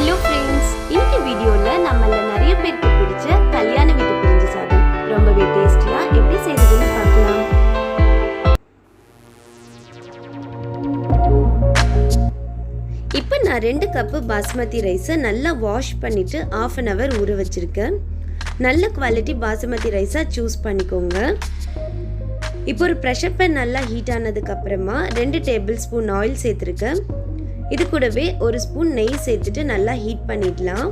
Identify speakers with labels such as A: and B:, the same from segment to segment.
A: Hello friends, இன்னைக்கு வீடியோல நம்மள நிறைய பேருக்கு பிடிச்ச கல்யாண வீட்டு பிரிஞ்சி சாதம் ரொம்பவே டேஸ்டியா எப்படி செய்யறதுன்னு பார்க்கலாம். இப்போ நான் 2 கப் பாஸ்மதி ரைஸை நல்லா வாஷ் பண்ணிட்டு 1/2 hour ஊற வச்சிருக்கேன். நல்ல குவாலிட்டி பாஸ்மதி ரைஸா சூஸ் பண்ணிக்கோங்க. இப்போ ஒரு ப்ரெஷர் பேன் நல்லா ஹீட் ஆனதுக்கு அப்புறமா 2 டேபிள் ஸ்பூன் ஆயில் சேர்த்துருக்கேன். இது கூடவே 1 ஸ்பூன் நெய் சேர்த்துட்டு நல்லா ஹீட் பண்ணிடலாம்.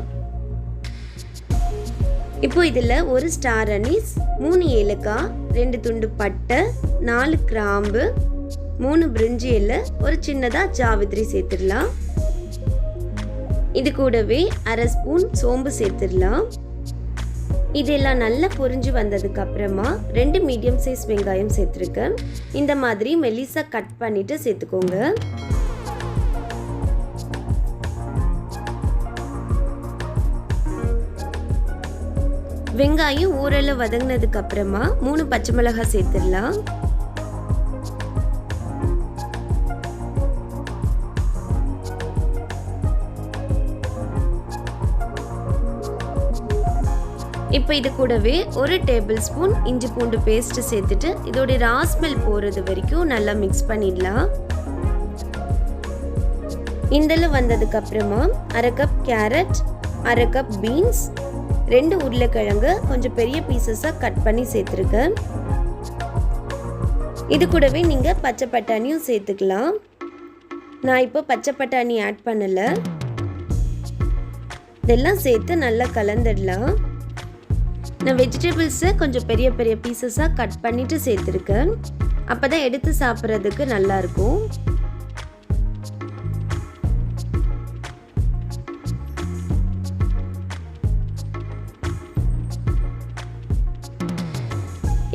A: இப்போ இதில் 1 ஸ்டார் அனீஸ், 3 ஏலக்காய், 2 துண்டு பட்டை, 4 கிராம்பு, 3 பிரிஞ்சி இலை, ஒரு சின்னதாக ஜாவித்ரி சேர்த்துடலாம். இது கூடவே 1/2 ஸ்பூன் சோம்பு சேர்த்துடலாம். இதெல்லாம் நல்லா பொரிஞ்சு வந்ததுக்கு அப்புறமா 2 மீடியம் சைஸ் வெங்காயம் சேர்த்துருக்கேன். இந்த மாதிரி மெலிசா கட் பண்ணிட்டு சேர்த்துக்கோங்க. வெங்காயம் ஓரளவு வதங்கினதுக்கு அப்புறமா 3 பச்சை மிளகாய் சேர்த்துடலாம். இப்போ இது கூடவே 1 டேபிள் ஸ்பூன் இஞ்சி பூண்டு பேஸ்ட் சேர்த்துட்டு இதோட ரா ஸ்மெல் போறது வரைக்கும் நல்லா மிக்ஸ் பண்ணிடலாம். இந்தளவு வந்ததுக்கு அப்புறமா 1/2 கப் கேரட், 1/2 கப் பீன்ஸ், 2 உருளைக்கிழங்கு கொஞ்சம் பெரிய பீசஸாக கட் பண்ணி சேர்த்துருக்கேன். இது கூடவே நீங்கள் பச்சை பட்டாணியும் சேர்த்துக்கலாம். நான் இப்போ பச்சை பட்டாணி ஆட் பண்ணலை. இதெல்லாம் சேர்த்து நல்லா கலந்துடலாம். நான் வெஜிடபிள்ஸை கொஞ்சம் பெரிய பெரிய பீசஸாக கட் பண்ணிட்டு சேர்த்துருக்கேன். அப்போ தான் எடுத்து சாப்பிட்றதுக்கு நல்லாயிருக்கும்.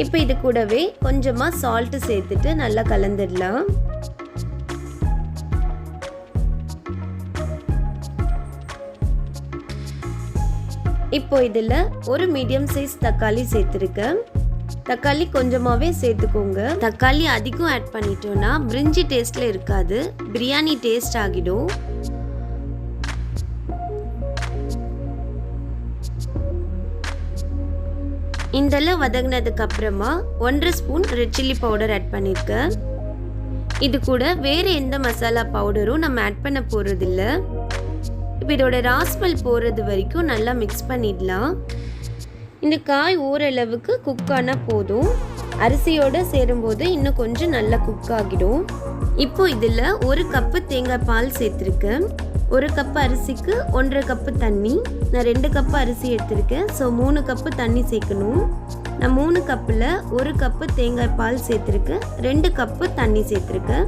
A: இப்போ இது கூடவே கொஞ்சமாக சால்ட்டு சேர்த்துட்டு நல்லா கலந்துடலாம். இப்போ இதில் 1 மீடியம் சைஸ் தக்காளி சேர்த்துருக்கேன். தக்காளி கொஞ்சமாகவே சேர்த்துக்கோங்க. தக்காளி அதிகம் ஆட் பண்ணிட்டோன்னா பிரிஞ்சி டேஸ்ட்டில் இருக்காது, பிரியாணி டேஸ்ட் ஆகிடும். இந்தளவு வதங்கினதுக்கு அப்புறமா 1/2 spoon red chilli powder add பண்ணியிருக்கேன். இது கூட வேறு எந்த மசாலா பவுடரும் நம்ம ஆட் பண்ண போகிறதில்ல. இப்போ இதோட ராஸ்மெல் போகிறது வரைக்கும் நல்லா மிக்ஸ் பண்ணிடலாம். இந்த காய் ஓரளவுக்கு குக் ஆனால் போதும். அரிசியோடு சேரும்போது இன்னும் கொஞ்சம் நல்லா குக் ஆகிடும். இப்போ இதில் 1 கப்பு தேங்காய் பால் சேர்த்துருக்கேன். 1 கப்பு அரிசிக்கு 1/2 கப்பு தண்ணி. நான் 2 கப்பு அரிசி எடுத்திருக்கேன், ஸோ 3 கப்பு தண்ணி சேர்க்கணும். நான் 3 கப்பில் 1 கப்பு தேங்காய் பால் சேர்த்துருக்கேன், 2 கப்பு தண்ணி சேர்த்துருக்கேன்.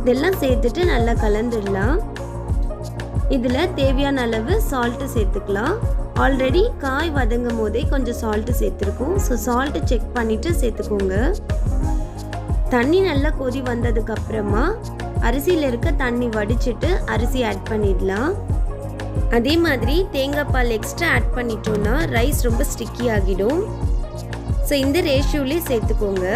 A: இதெல்லாம் சேர்த்துட்டு நல்லா கலந்துடலாம். இதில் தேவையான அளவு சால்ட்டு சேர்த்துக்கலாம். ஆல்ரெடி காய் வதங்கும் போதே கொஞ்சம் சால்ட்டு சேர்த்துருக்கோம், ஸோ சால்ட்டு செக் பண்ணிவிட்டு சேர்த்துக்கோங்க. தண்ணி நல்லா கொதி வந்ததுக்கு அப்புறமா அரிசியில் இருக்க தண்ணி வடிச்சிட்டு அரிசி ஆட் பண்ணிடலாம். அதே மாதிரி தேங்காய் பால் எக்ஸ்ட்ரா ஆட் பண்ணிட்டோன்னா ரைஸ் ரொம்ப ஸ்டிக்கி ஆகிடும். ஸோ இந்த ரேஷியோலே சேர்த்துக்கோங்க.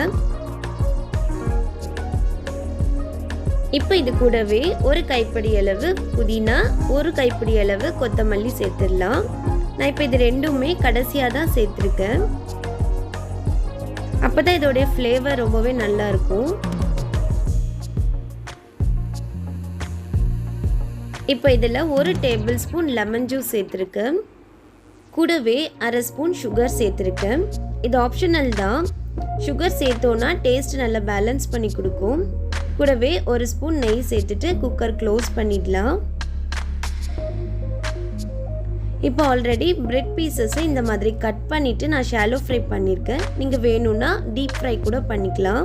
A: இப்போ இது கூடவே 1 கைப்பிடி அளவு புதினா, 1 கைப்பிடி அளவு கொத்தமல்லி சேர்த்துடலாம். நான் இப்போ இது ரெண்டுமே கடைசியாக தான் சேர்த்துருக்கேன். அப்போ தான் இதோடைய ஃப்ளேவர் ரொம்பவே நல்லா இருக்கும். இப்போ இதில் 1 டேபிள் ஸ்பூன் லெமன் ஜூஸ் சேர்த்துருக்கேன். கூடவே 1/2 ஸ்பூன் சுகர் சேர்த்துருக்கேன். இது ஆப்ஷனல் தான். சுகர் சேர்த்தோன்னா டேஸ்ட் நல்லா பேலன்ஸ் பண்ணி கொடுக்கும். கூடவே 1 ஸ்பூன் நெய் சேர்த்துட்டு குக்கர் க்ளோஸ் பண்ணிடலாம். இப்போ ஆல்ரெடி பிரெட் பீசஸை இந்த மாதிரி கட் பண்ணிவிட்டு நான் ஷாலோ ஃப்ரை பண்ணியிருக்கேன். நீங்கள் வேணும்னா டீப் ஃப்ரை கூட பண்ணிக்கலாம்.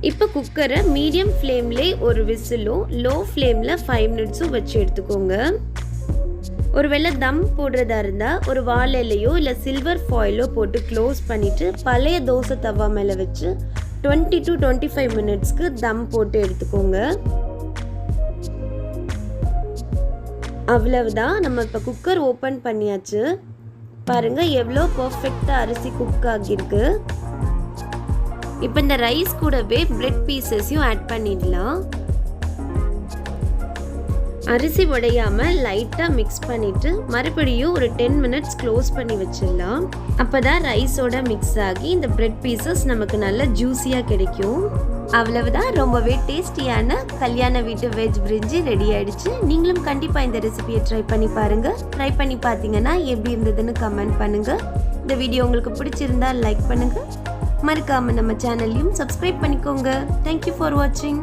A: இப்போ குக்கரை மீடியம் ஃப்ளேம்லே 1 விசிலும் லோ ஃப்ளேமில் 5 மினிட்ஸும் வச்சு எடுத்துக்கோங்க. ஒருவேளை தம் போடுறதா இருந்தால் ஒரு வாழை இலையோ இல்லை சில்வர் ஃபாயிலோ போட்டு க்ளோஸ் பண்ணிவிட்டு பழைய தோசை தவா மேலே வச்சு 20 to 25 மினிட்ஸ்க்கு தம் போட்டு எடுத்துக்கோங்க. அவ்வளவுதான். நம்ம இப்போ குக்கர் ஓப்பன் பண்ணியாச்சு. பாருங்கள் எவ்வளோ பர்ஃபெக்டாக அரிசி குக் ஆகியிருக்கு. இப்போ இந்த ரைஸ் கூடவே பிரெட் பீசஸையும் ஆட் பண்ணிடலாம். அரிசி உடையாமல் லைட்டாக மிக்ஸ் பண்ணிவிட்டு மறுபடியும் ஒரு 10 மினிட்ஸ் க்ளோஸ் பண்ணி வச்சிடலாம். அப்போ தான் ரைஸோட மிக்ஸ் ஆகி இந்த பிரெட் பீசஸ் நமக்கு நல்ல ஜூஸியாக கிடைக்கும். அவ்வளவுதான், ரொம்பவே டேஸ்டியான கல்யாண வீட்டு வெஜ் பிரிஞ்சி ரெடி ஆயிடுச்சு. நீங்களும் கண்டிப்பாக இந்த ரெசிபியை ட்ரை பண்ணி பாருங்கள். ட்ரை பண்ணி பார்த்தீங்கன்னா எப்படி இருந்ததுன்னு கமெண்ட் பண்ணுங்கள். இந்த வீடியோ உங்களுக்கு பிடிச்சிருந்தா லைக் பண்ணுங்கள். மறக்காமல் நம்ம சேனல்லையும் சப்ஸ்கிரைப் பண்ணிக்கோங்க. தேங்க்யூ ஃபார் வாட்சிங்.